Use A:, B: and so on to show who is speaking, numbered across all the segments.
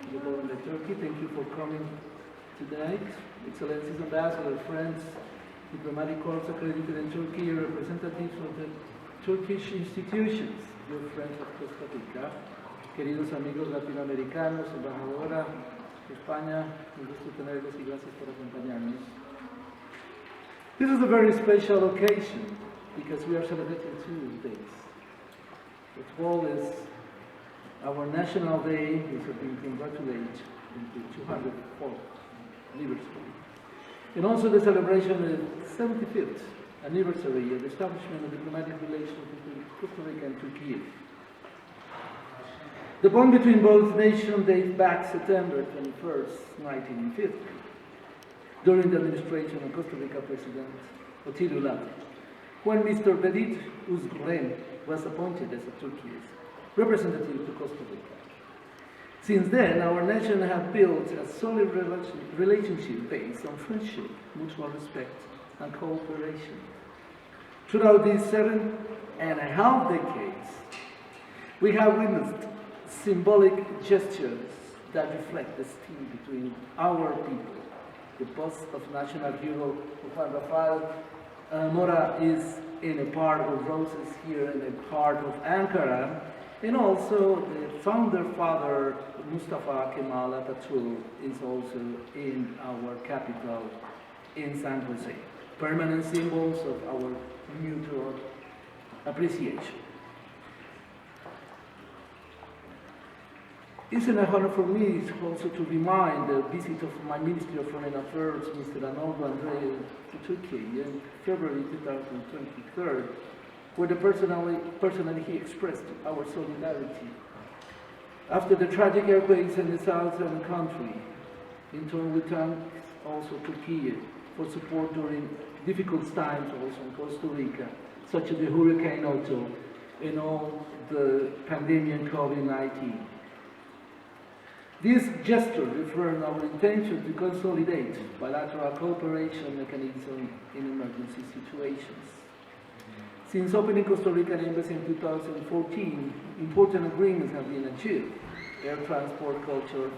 A: to the government of Turkey. Thank you for coming tonight. Excellencies, ambassadors, friends, diplomatic corps accredited in Turkey, representatives of the Turkish institutions, dear friends of Costa Rica, queridos amigos latinoamericanos, embajadora de España, un gusto tenerlos y gracias por acompañarnos. This is a very special occasion because we are celebrating 2 days. The 12th is our national day, which has been congratulated in the 204th anniversary. And also the celebration of the 75th anniversary of the establishment of diplomatic relations between Costa Rica and Turkey. The bond between both nations dates back September 21st, 1950, during the administration of Costa Rica President Otilio Lati, when Mr. Bedit Uzguren was appointed as a Turkish representative to Costa Rica. Since then, our nation has built a solid relationship based on friendship, mutual respect, and cooperation. Throughout these 7.5 decades, we have witnessed symbolic gestures that reflect the esteem between our people. The bust of national hero Juan Rafael Mora is in a part of roses here in a part of Ankara, and also the founder father Mustafa Kemal Atatürk is also in our capital in San Jose. Permanent symbols of our mutual appreciation. It's an honor for me also to remind the visit of my Ministry of Foreign Affairs, Mr. Arnoldo Andrei, to Turkey in February 2023, where personally he expressed our solidarity. After the tragic earthquakes in the southern country, in turn we thank also Turkey for support during difficult times also in Costa Rica, such as the Hurricane Otto and all the pandemic COVID-19. This gesture refers our intention to consolidate bilateral cooperation mechanisms in emergency situations. Since opening Costa Rican embassy in 2014, important agreements have been achieved: air transport, culture,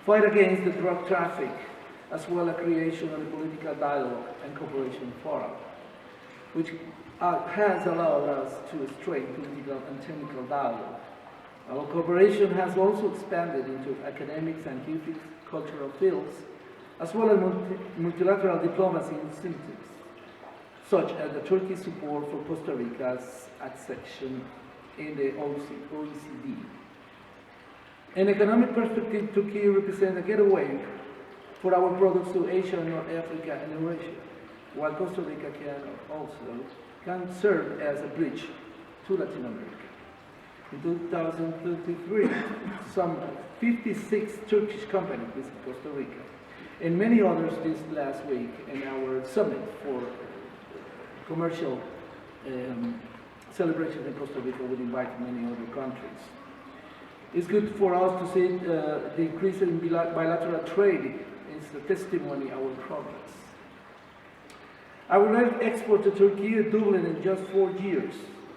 A: fight against the drug traffic, as well as creation of a political dialogue and cooperation forum, which has allowed us to strengthen political and technical dialogue. Our cooperation has also expanded into academic, scientific, cultural fields, as well as multilateral diplomacy incentives, such as the Turkish support for Costa Rica's accession in the OECD. In economic perspective, Turkey represents a gateway for our products to Asia, North Africa, and Eurasia, while Costa Rica can serve as a bridge to Latin America. In 2023, some 56 Turkish companies visited Costa Rica, and many others this last week in our summit for commercial celebration in Costa Rica. We invite many other countries. It's good for us to see the increase in bilateral trade is a testimony of our progress. Our net export to Turkey doubled in just 4 years,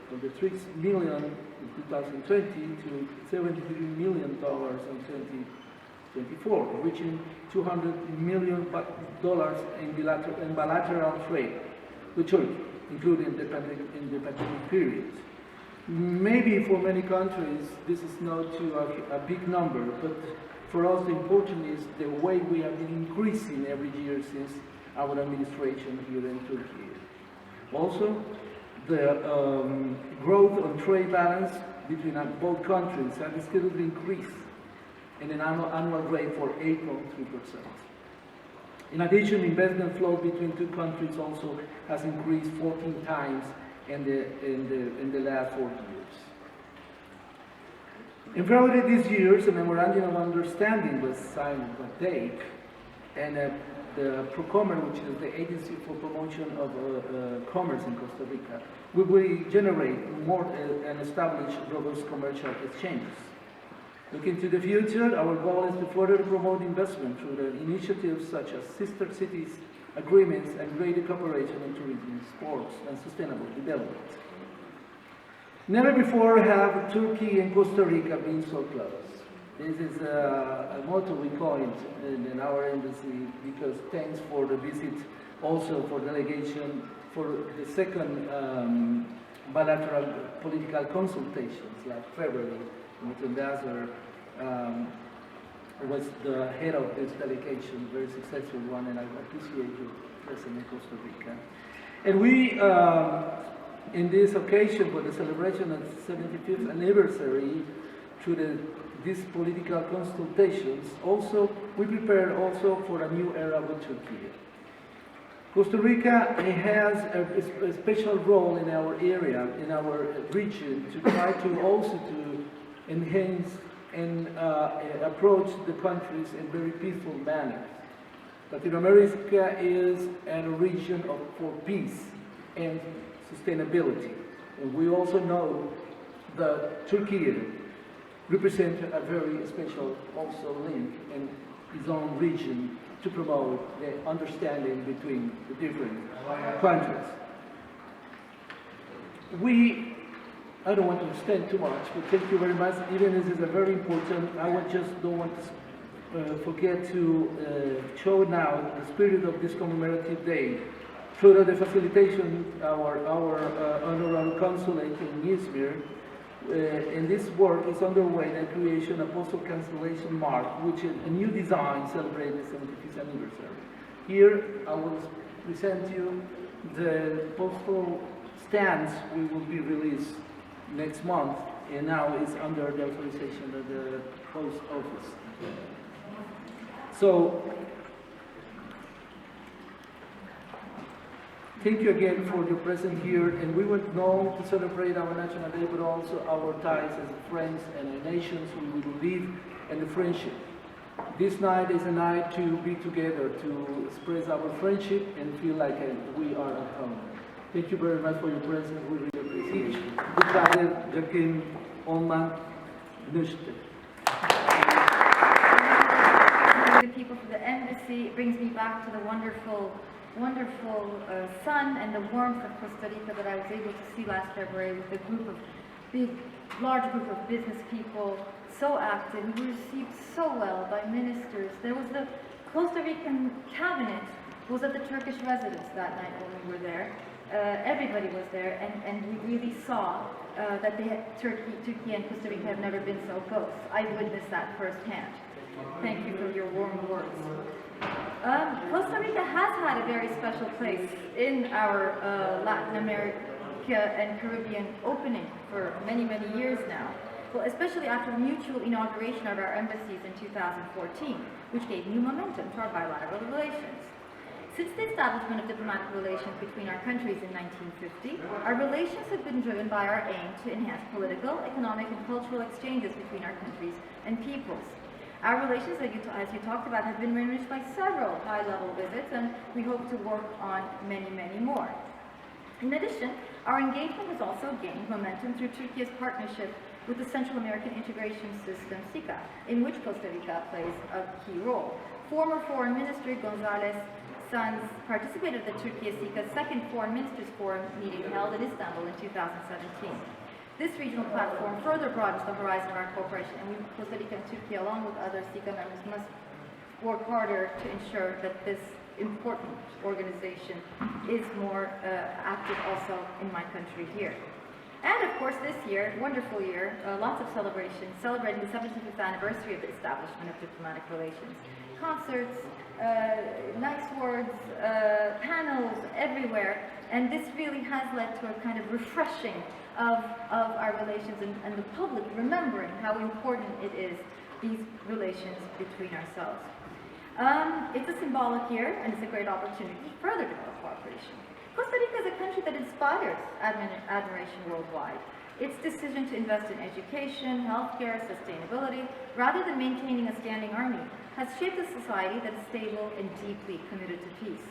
A: from the $3 million in 2020 to $73 million in 2024, reaching $200 million in bilateral trade with Turkey, including the pandemic period. Maybe for many countries this is not a big number, but for us the important is the way we have been increasing every year since our administration here in Turkey. Also, the growth on trade balance between both countries has steadily increased in an annual rate for 8.3%. In addition, investment flow between two countries also has increased 14 times in the last 4 years. In February this year, a memorandum of understanding was signed by DAIC and the PROCOMER, which is the Agency for Promotion of Commerce in Costa Rica, will generate more and establish robust commercial exchanges. Looking to the future, our goal is to further promote investment through the initiatives such as sister cities agreements and greater cooperation in tourism, sports, and sustainable development. Never before have Turkey and Costa Rica been so close. This is a motto we coined in our embassy, because thanks for the visit, also for delegation, for the second bilateral political consultations last February. Mr. Ambassador was the head of this delegation, very successful one, and I appreciate your presence in Costa Rica. And we, in this occasion for the celebration of the 75th anniversary, through these political consultations, also we prepared also for a new era with Turkey. Costa Rica has a special role in our area, in our region, to try to also to enhance and approach the countries in very peaceful manner. Latin America is a region for peace and sustainability. And we also know that Turkey represents a very special also link in its own region to promote the understanding between the different countries. I don't want to extend too much, but thank you very much. Even this is a very important, I just don't want to forget to show now the spirit of this commemorative day. Through the facilitation, our honorary consulate in Izmir, and this work is underway, the creation of postal cancellation mark, which is a new design celebrating the 75th anniversary. Here, I will present you the postal stamps we will be released next month, and now it's under the authorization of the post office. So, thank you again for your presence here, and we would know to celebrate our National Day, but also our ties as friends and our nations. We will live in the friendship. This night is a night to be together, to express our friendship and feel like we are at home. Thank you very much for your presence. We really appreciate it.
B: The people for the embassy, it brings me back to the wonderful sun and the warmth of Costa Rica that I was able to see last February with a large group of business people, so active. We were received so well by ministers. There was the Costa Rican cabinet was at the Turkish residence that night when we were there. Everybody was there, and we really saw that Turkey and Costa Rica have never been so close. I witnessed that firsthand. Thank you for your warm words. Costa Rica has had a very special place in our Latin America and Caribbean opening for many, many years now. Well, especially after the mutual inauguration of our embassies in 2014, which gave new momentum to our bilateral relations. Since the establishment of diplomatic relations between our countries in 1950, our relations have been driven by our aim to enhance political, economic, and cultural exchanges between our countries and peoples. Our relations, as you talked about, have been enriched by several high-level visits, and we hope to work on many, many more. In addition, our engagement has also gained momentum through Turkey's partnership with the Central American Integration System, SICA, in which Costa Rica plays a key role. Former Foreign Minister González Sanz participated at the Turkey-SICA Second Foreign Ministers Forum meeting held in Istanbul in 2017. This regional platform further broadens the horizon of our cooperation, and we, Costa Rica and Turkey, along with other SICA members, must work harder to ensure that this important organization is more active also in my country here. And of course this year, wonderful year, lots of celebrations, celebrating the 75th anniversary of the establishment of diplomatic relations. Concerts, nice words, panels everywhere, and this really has led to a kind of refreshing of our relations and the public remembering how important it is, these relations between ourselves. It's a symbolic year, and it's a great opportunity to further develop cooperation. Costa Rica is a country that inspires admiration worldwide. Its decision to invest in education, healthcare, sustainability, rather than maintaining a standing army, has shaped a society that is stable and deeply committed to peace.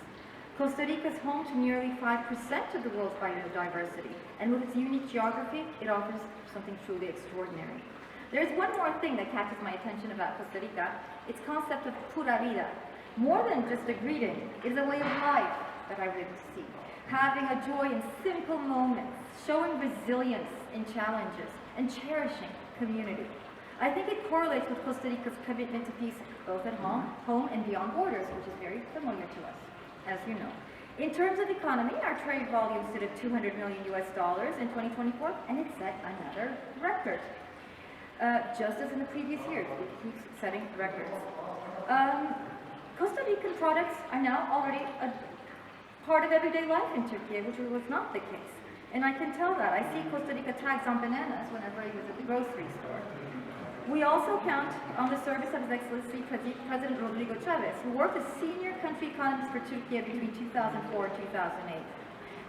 B: Costa Rica is home to nearly 5% of the world's biodiversity, and with its unique geography, it offers something truly extraordinary. There's one more thing that catches my attention about Costa Rica, its concept of pura vida. More than just a greeting, it is a way of life that I really see. Having a joy in simple moments, showing resilience in challenges, and cherishing community. I think it correlates with Costa Rica's commitment to peace both at home and beyond borders, which is very familiar to us, as you know. In terms of economy, our trade volume stood at $200 million in 2024, and it set another record. Just as in the previous years, it keeps setting records. Costa Rican products are now already a part of everyday life in Turkey, which was not the case. And I can tell that. I see Costa Rica tags on bananas whenever I visit the grocery store. We also count on the service of His Excellency President Rodrigo Chavez, who worked as senior country economist for Turkey between 2004 and 2008.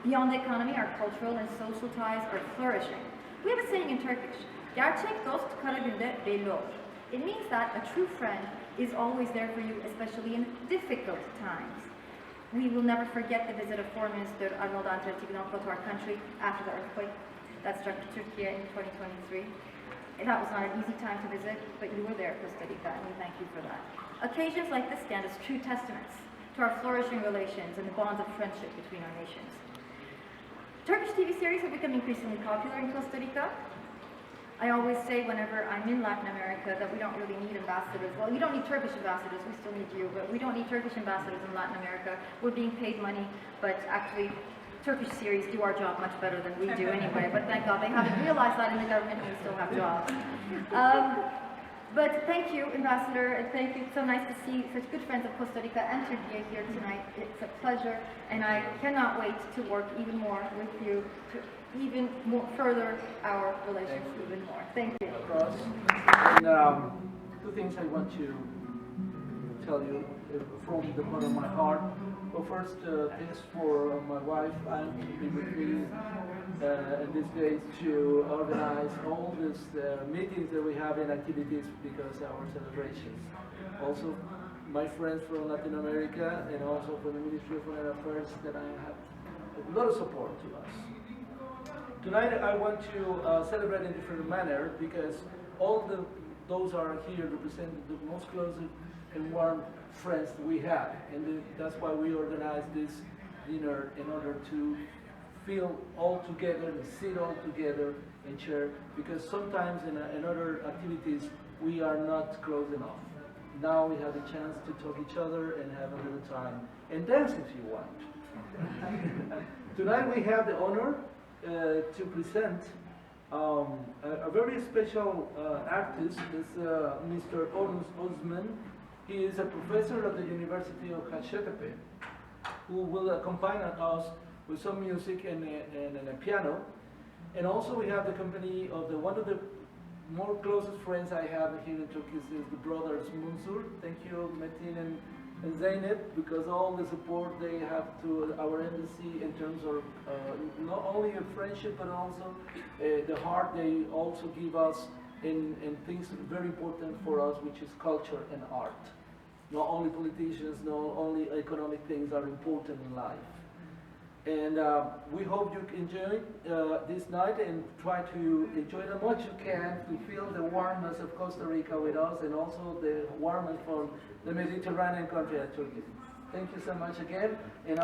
B: Beyond the economy, our cultural and social ties are flourishing. We have a saying in Turkish, "Gerçek dost kara günde belli olur." It means that a true friend is always there for you, especially in difficult times. We will never forget the visit of Foreign Minister Arnold Antarctignoko to our country after the earthquake that struck Turkey in 2023. That was not an easy time to visit, but you were there, Costa Rica, and we thank you for that. Occasions like this stand as true testaments to our flourishing relations and the bonds of friendship between our nations. Turkish TV series have become increasingly popular in Costa Rica. I always say whenever I'm in Latin America that we don't really need ambassadors. Well, you don't need Turkish ambassadors, we still need you, but we don't need Turkish ambassadors in Latin America. We're being paid money, but actually Turkish series do our job much better than we do anyway, but thank God they haven't realized that in the government and we still have jobs. But thank you, Ambassador, and thank you. It's so nice to see such good friends of Costa Rica and Turkey here tonight. It's a pleasure, and I cannot wait to work even more with you to even more further our relations even more. Thank you.
A: And two things I want to tell you from the bottom of my heart. Well, first, thanks for my wife and being with me in these days to organize all these meetings that we have and activities because of our celebrations. Also, my friends from Latin America and also from the Ministry of Foreign Affairs that I have a lot of support to us. Tonight I want to celebrate in a different manner because all those are here represent the most close and warm friends we have, and that's why we organize this dinner in order to feel all together and sit all together and share, because sometimes in other activities we are not close enough. Now we have a chance to talk each other and have a little time and dance if you want. Tonight we have the honor to present a very special artist, is Mr. Osman. He is a professor at the University of Hacettepe, who will accompany us with some music and a piano. And also we have the company of one of the more closest friends I have here in Turkey is the brothers Munsur. Thank you, Metin and Zeynep, because all the support they have to our embassy in terms of not only a friendship but also the heart they also give us in things very important for us, which is culture and art. Not only politicians, not only economic things are important in life. And we hope you enjoy this night and try to enjoy as much you can to feel the warmth of Costa Rica with us and also the warmth from the Mediterranean country of Turkey. Thank you so much again. And